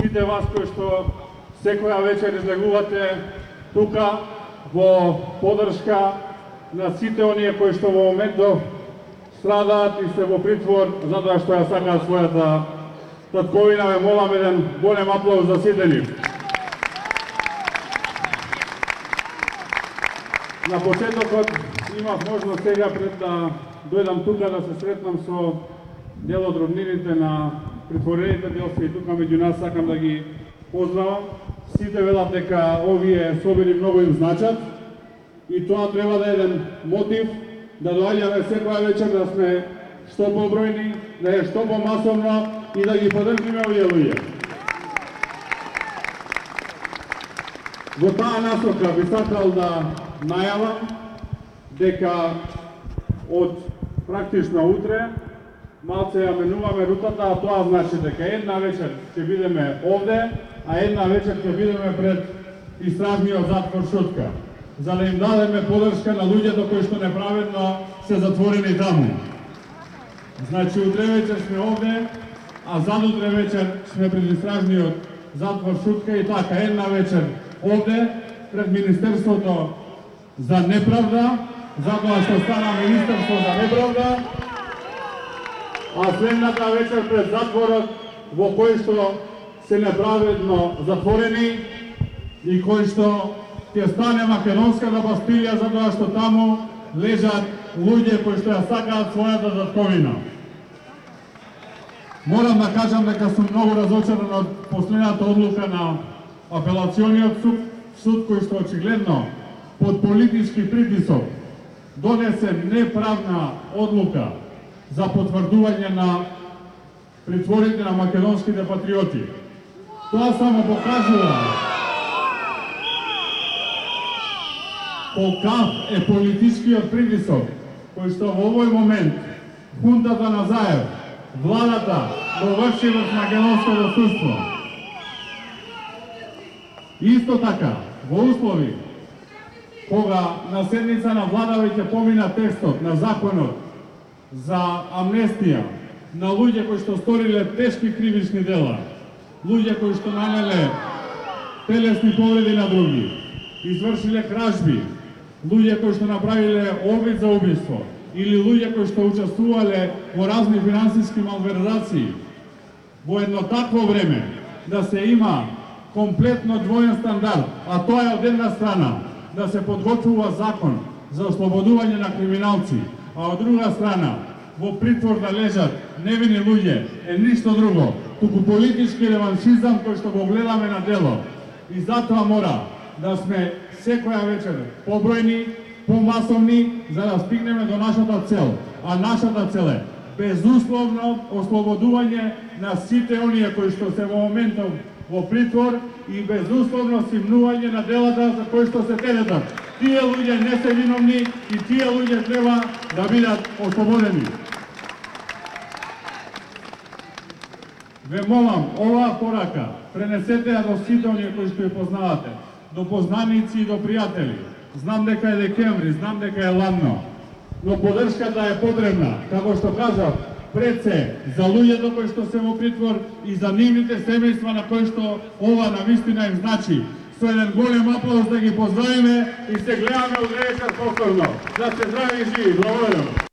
сите вас кои што секоја вечер излегувате тука во поддршка на сите оние кои што во моментов страдаат и се во притвор затоа што ја сакаат својата татковина. Ве молам еден голем аплауз за сите нив. На почетокот имав можност сега пред да дојдам тука да се сретнам со дел од роднините на притворените делци и тука меѓу нас сакам да ги поздравам. Сите велат дека овие собери многу им значат и тоа треба да е еден мотив да доаѓаме секоја вечер да сме што побројни, да е што помасовно и да ги поддржиме овие луѓе. Во таа насока би сакал да најавам дека од практично утре малце ја менуваме рутата, а тоа значи дека една вечер ќе бидеме овде, а една вечер ќе бидеме пред истражниот затвор Шутка, за да им дадеме поддршка на луѓето кои што неправедно се затворени таму. Значи утре вечер сме овде, а задутре вечер сме пред истражниот затвор Шутка и така една вечер овде пред Министерството за неправда, затоа што стана Министерство за неправда, а следната вечер пред затворот во кој што се неправедно затворени и кој што ќе стане македонската Бастилија затоа што таму лежат луѓе кои што ја сакаат својата татковина. Морам да кажам дека сум многу разочаран од последната одлука на апелациониот суд кој што очигледно под политички притисок донесе неправна одлука за потврдување на притворите на македонските патриоти. Тоа само покажува колкав е политичкиот притисок кој што во овој момент хунтата на Заев, владата, го врши врз македонското судство. Исто така, во услови кога на седница на влада веќе помина текстот на законот за амнестија на луѓе кои што сториле тешки кривични дела, луѓе кои што нанеле телесни повреди на други, извршиле кражби, луѓе кои што направиле обид за убиство или луѓе кои што учествувале во разни финансиски малверзации, во едно такво време да се има комплетно двоен стандард, а тоа е од една страна да се подготвува закон за ослободување на криминалци, а од друга страна во притвор да лежат невини луѓе е ништо друго, туку политички реваншизам кој што го гледаме на дело. И затоа мора да сме секоја вечер побројни, помасовни, за да стигнеме до нашата цел. А нашата цел е безусловно ослободување на сите оние кои што се во моментов во притвор и безусловно симнување на делата за кои што се теретат. Тие луѓе не се виновни и тие луѓе треба да бидат ослободени. Ве молам, оваа порака пренесете ја до сите оние кои што ја познавате, до познаници и до пријатели. Знам дека е декември, знам дека е ладно, но поддршката е потребна, како што кажав, пред се за луѓето кои што се во притвор и за нивните семејства на кои што ова навистина им значи. Со еден голем аплауз да ги поздравиме и се гледаме од вечер повторно. Да се здрави и живи. Благодарам.